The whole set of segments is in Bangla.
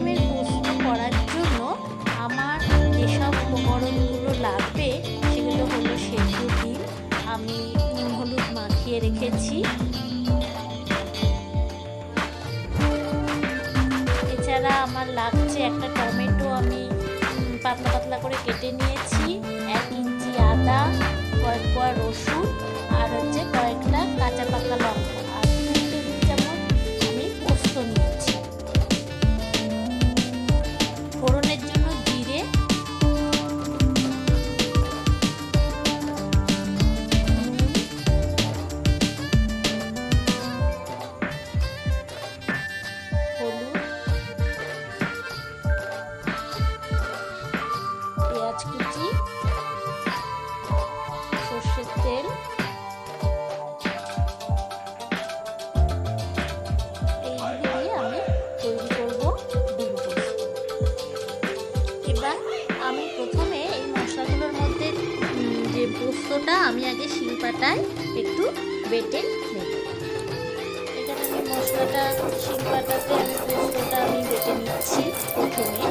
ডিমের পোস্ত করার জন্য আমার যেসব উপকরণগুলো লাগবে সেগুলো হলো সেদ্ধ ডিম আমি নুন হলুদ মাখিয়ে রেখেছি। এছাড়া আমার লাগছে একটা টমেটো আমি পাতলা পাতলা করে কেটে নিয়েছি, 1 ইঞ্চি আদা, কয়েক কোয়া রসুন আর কয়েকটা কাঁচা পাকা লঙ্কা আর 2 টেবিল চামচ আমি পোস্ত নিয়েছি। ফোড়নের জন্য জিরে, হলুদ, পেঁয়াজ কুচি, সর্ষের তেল, এই দিয়ে আমি তৈরি করব ডিম পোস্ত। এবার আমি প্রথমে এই মশলাগুলোর মধ্যে যে পোস্তটা আমি আগে শিলপাটায় একটু বেটে নেব। এখানে আমি মশলাটা শিলপাটাতে পোস্তটা আমি বেটে নিচ্ছি প্রথমে।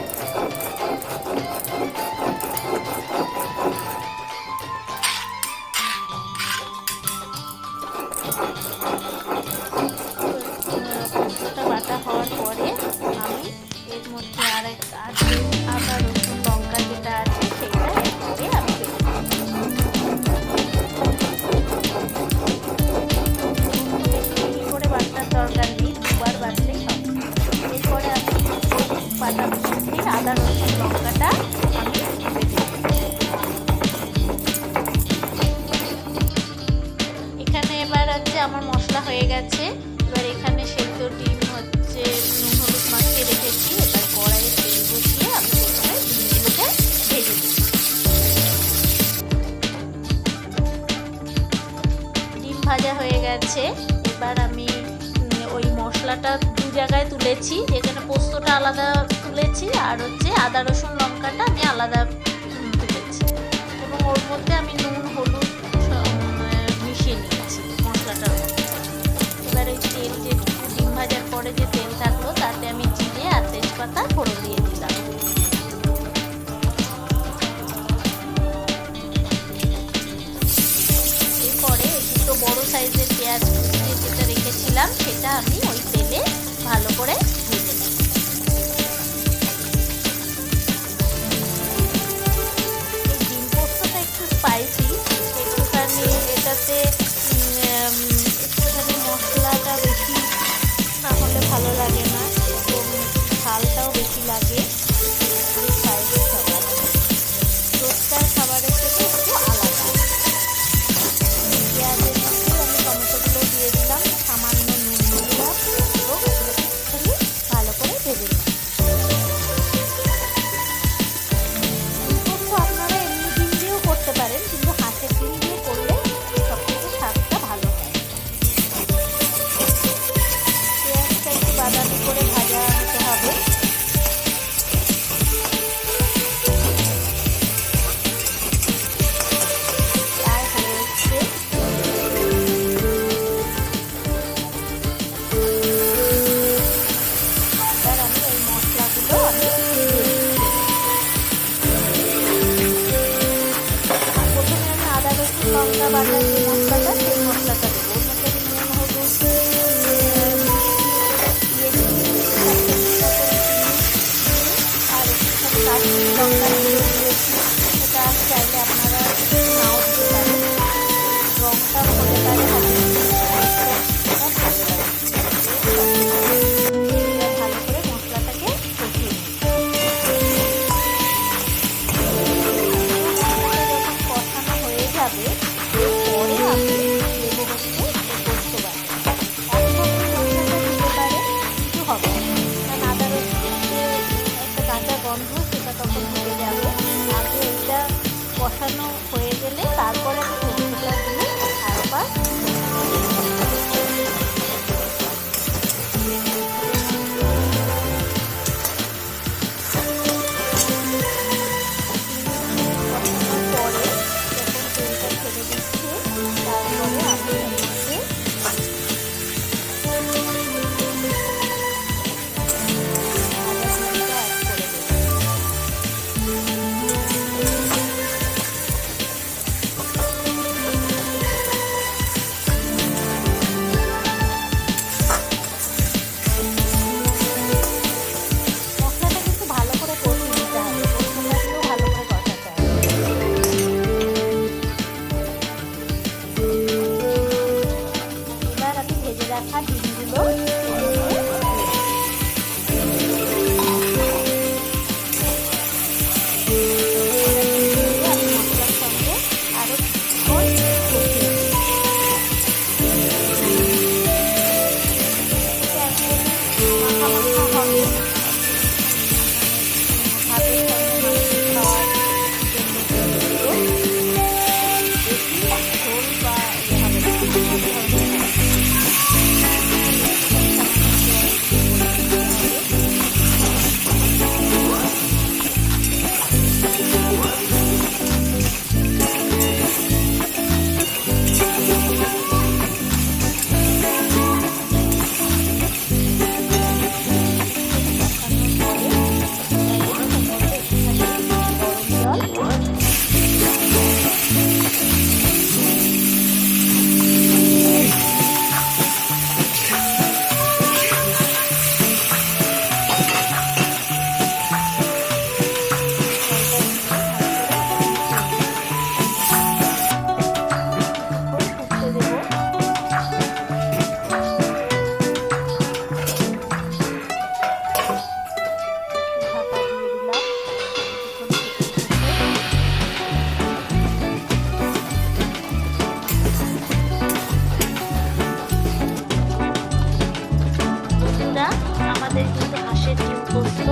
পোস্তটা বাটা হওয়ার পরে আমি এর মধ্যে আদা রসুন লঙ্কা যেটা আছে সেটা দিয়ে আমি বেশি করে বাটার দরকার নেই, 2বার বাটলেই হবে। এরপরে আমি বাটা আদা রসুন লঙ্কাটা আমি এখানে এবার আমার মশলা হয়ে গেছে। এবার এখানে সেদ্ধ ডিম নুন হলুদ মাখিয়ে রেখেছি। এবার কড়াইয়ে তেল বসিয়ে আমি প্রথমে ডিমগুলোকে ভেজে দিই। ডিম ভাজা হয়ে গেছে। এবার আমি ওই মশলাটা 2 জায়গায় তুলেছি, যেখানে পোস্তটা আলাদা তুলেছি আর আদা রসুন লঙ্কাটা আমি আলাদা তুলেছি এবং ওর মধ্যে আমি নুন হলুদ মিশিয়ে নিয়েছি মশলাটার মধ্যে। এবার এই তেল যে ডিম ভাজার পরে যে তেল থাকলো তাতে আমি জিরে আর তেজপাতা ফোড়ন দিয়ে দিলাম। এরপরে 2 বড় সাইজের পেঁয়াজ কুচিয়ে যেটা রেখেছিলাম সেটা আমি ওই তেলে ভালো করে ভেজে নিই। এই ডিম পোস্তটা একটু স্পাইসি, একটুখানি এটাতে একটুখানি মশলাটা বেশি না হলে ভালো লাগে না এবং ঝালটাও বেশি লাগে। স্পাইসি খাবার রোস্টার খাবারের থেকে একটু আলাদা। পেঁয়াজের মধ্যে আমি টমেটোগুলো দিয়ে দিলাম, সামান্য নুন দিলাম এবং এগুলো ভালো করে ভেজে নিলাম। আপনারা এমনি ডিম দিয়েও করতে পারেন, কিন্তু হাঁসের ডিম দিয়ে করলে সবথেকে স্বাদটা ভালো হয়। পেঁয়াজটা একটু বাদামি করে ভাজা হতে হবে। আর হয়েছে এবার আমি এই মশলাগুলো প্রথমে আমি আদা রসুন লঙ্কা বাটার যে মশলাটা সেই মশলাটা দেবো। ওর মধ্যে আমি নুন হলুদ আর কাশ্মীরি লঙ্কা দিয়েছি, সেটা চাইলে আপনারা নাও দিতে পারেন, রঙটা হতে পারে ভালো করে মশলাটাকে কষিয়ে যখন কষানো হয়ে যাবে এরপরে আমাদের কিন্তু হাঁসের ডিম পোস্ত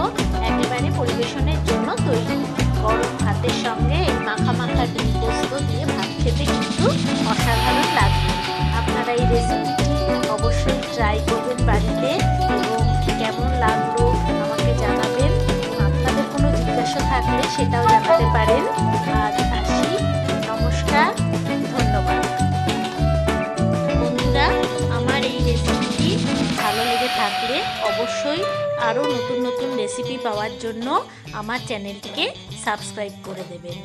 একেবারে পরিবেশনের জন্য তৈরি। গরম ভাতের সঙ্গে এই মাখা মাখা ডিম পোস্ত দিয়ে ভাত খেতে কিন্তু অসাধারণ লাগবে। আপনারা এই রেসিপিটি অবশ্যই ট্রাই করবেন বাড়িতে এবং কেমন লাগলো আমাকে জানাবেন। আপনাদের কোনো জিজ্ঞাসা থাকলে সেটাও জানাতে পারেন। আজ আসি, নমস্কার, ধন্যবাদ। বন্ধুরা, আমার এই রেসিপিটি ভালো লেগে থাকলে অবশ্যই আরও নতুন নতুন রেসিপি পাওয়ার জন্য আমার চ্যানেলটিকে সাবস্ক্রাইব করে দেবেন।